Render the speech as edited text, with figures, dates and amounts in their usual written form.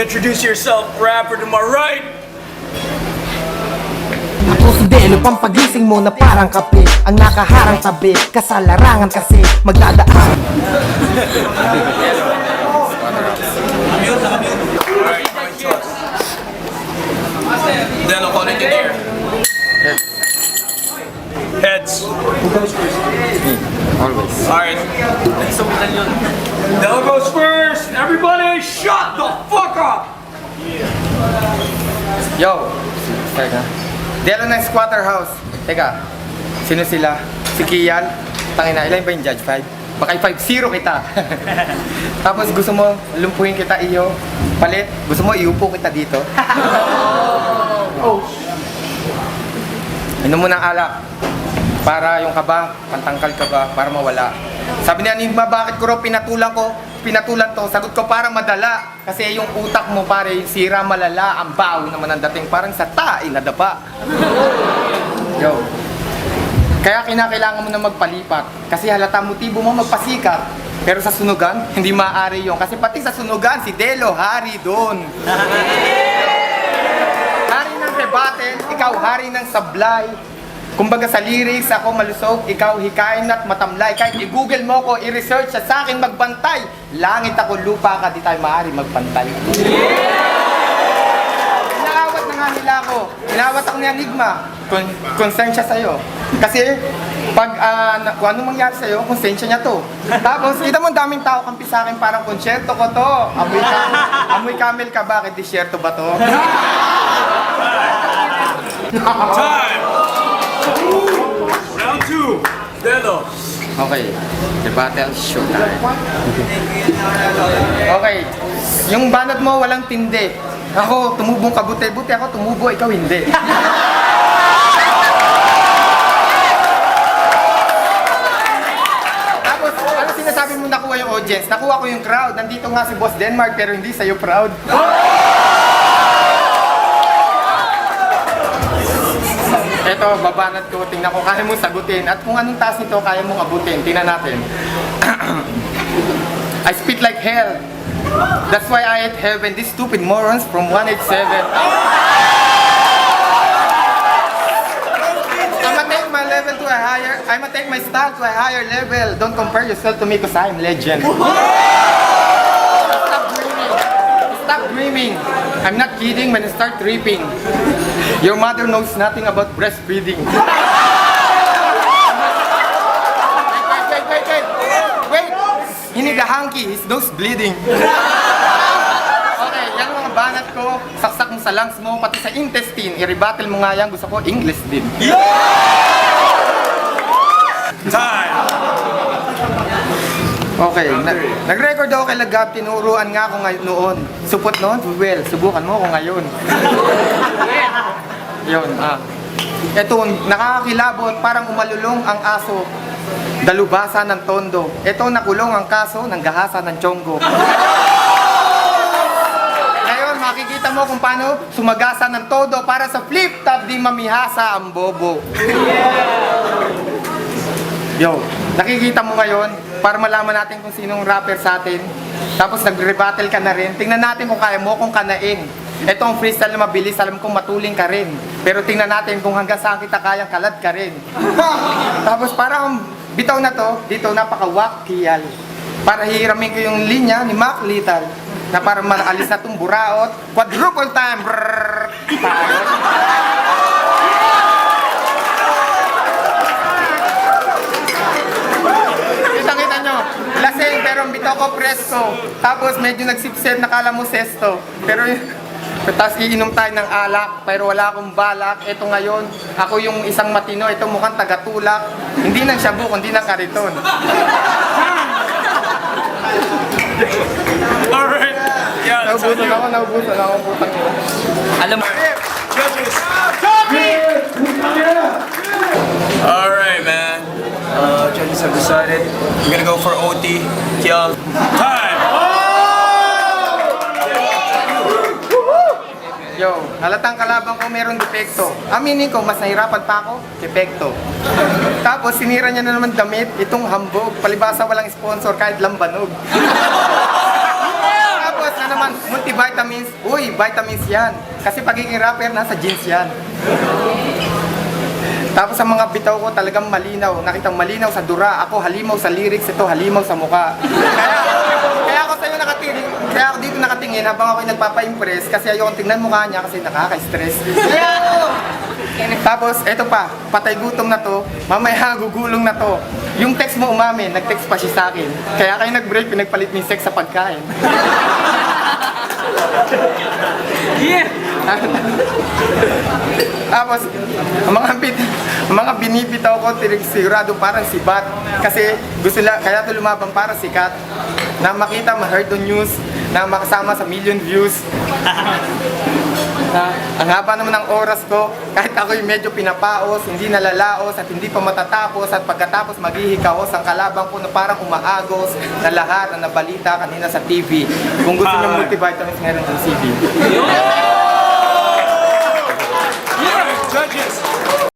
Introduce yourself, rapper to my right. Ako si Delo, pampagising mo na parang kape. Ang nakaharang tabi, kasalarangan kasi magdadaan. Delo, call engineer. Heads. Who goes first? Me, always. Alright. Delo goes first. Everybody shut the fuck up. Yo! Teka. Delo ng Squatter House. Teka, sino sila? Si Kian? Tangina, ilan ba yung judge? 5? Baka 5-0 kita. Tapos gusto mo lumpuhin kita iyo. Palit, gusto mo iupo kita dito. Inom mo ng alak. Para yung kaba, pantangkal ka ba, para mawala. Sabi niya, Enigma, bakit ko raw pinatulan to? Sagot ko, para madala. Kasi yung utak mo, pare, yung sira malala, ang baho naman ang dating, parang sa tae na dapa. Yo. Kaya kinakailangan mo na magpalipat. Kasi halata motibo mo magpasikat. Pero sa sunugan, hindi maaari yon. Kasi pati sa sunugan, si Delo, hari doon. Hari ng rebuttal, ikaw hari ng sablay. Kumbaga sa lyrics, ako malusog, ikaw hikain at matamlay. Kahit i-google mo ko, i-research sa akin magbantay. Langit ako, lupa ka, di tayo maaari magpantay. Inaawat na nga nila ako. Inaawat ako ni Enigma. Concern siya sa'yo. Kasi, pag kung anong mangyari sa'yo, konsensya niya to. Tapos, kita mo daming tao kampi sa akin, parang konsyerto ko to. Amoy camel ka, bakit disyerto ba to? Time. Round 2. Delo. Okay, the battle showtime. Okay, yung banat mo walang tindi. Ako, tumubong ka buti-buti, ako tumubo, ikaw hindi. Tapos, ano sinasabi mo nakuha yung audience? Nakuha ko yung crowd. Nandito nga si Boss Denmark pero hindi sa'yo proud. Eto, babanat ko, tingnan ko, kaya mong sagutin. At kung anong taas nito, kaya mong abutin. Tingnan natin. I spit like hell. That's why I hate heaven. These stupid morons from 187. I'ma take my level to a higher, I'ma take my style to a higher level. Don't compare yourself to me cause I'm legend. Stop dreaming. Stop dreaming. I'm not kidding when I start tripping. Your mother knows nothing about breastfeeding. Wait! He need a hanky, his nose bleeding. Okay, yan mga banat ko, saksak mo sa lungs mo, pati sa intestine, i-rebuttal mo nga yan, gusto ko English din. Time. Okay, nag-record ako kay Lagab, tinuruan nga ako ngayon noon. Supot noon? Well, subukan mo ako ngayon. Yun, Ito, nakakakilabot, parang umalulong ang aso. Dalubasa ng tondo. Ito, nakulong ang kaso ng gahasa ng tiyonggo. Ngayon, makikita mo kung paano sumagasa ng todo para sa flip-top di mamihasa ang bobo. Yo, nakikita mo ngayon para malaman natin kung sinong rapper sa atin. Tapos nag-rebuttal ka na rin. Tingnan natin kung kaya mo kung kanain. Ito ang freestyle na mabilis, alam kong matuling ka rin. Pero tingnan natin kung hanggang saan kita kayang kalad ka rin. Tapos parang bitaw na to, dito napaka-wakyal. Para hihiramin ko yung linya ni Mac Lethal. Na para maalis na itong buraot. Quadruple time! Brrrr! Kita nyo, lasing pero ang bitaw ko presko. Tapos medyo nagsipsip, nakala mo sesto. Pero tapos iinom tayo ng alak, pero wala akong balak. Ito ngayon, ako yung isang matino, ito mukhang tagatulak. Hindi ng shabu, kundi ng kariton. Alright. Yeah, that's on you. Naubusan ako, putang ina. Alam mo. Judges. Alright, man. Judges have decided we're gonna go for OT. Kill. Time. Yo, halatang kalabang ko meron depekto. Aminin ko, mas nahirapan pa ako, depekto. Tapos sinira niya na naman damit, itong hambog. Palibasa walang sponsor kahit lambanog. Tapos naman, multivitamins. Uy, vitamins yan. Kasi pagiging rapper, nasa jeans yan. Tapos sa mga bitaw ko talagang malinaw. Nakitang malinaw sa dura. Ako halimaw sa lyrics, ito halimaw sa muka. Kaya ako sa'yo nakatingin. Kaya ako dito nakatingin habang ako'y nagpapa-impress. Kasi ayokong tingnan mukha niya kasi nakaka-stress. Tapos, eto pa, patay gutom na to, mamaya gugulong na to. Yung text mo umamin, nag-text pa siya sa akin. Kaya kayo nag-break, pinagpalit mo yung sex sa pagkain. Yeah! Tapos, ang mga binibitaw ko, sigurado parang si Bat. Kasi kaya to lumaban para sikat. Na makita, ma-heard on news, na makasama sa million views. Ang haba naman ng oras ko, kahit ako'y medyo pinapaos, hindi nalalaos at hindi pa matatapos at pagkatapos maghihikaos ang kalabang ko na parang umaagos na lahat na nabalita kanina sa TV. Kung gusto niyo multivitamins, meron ng CV.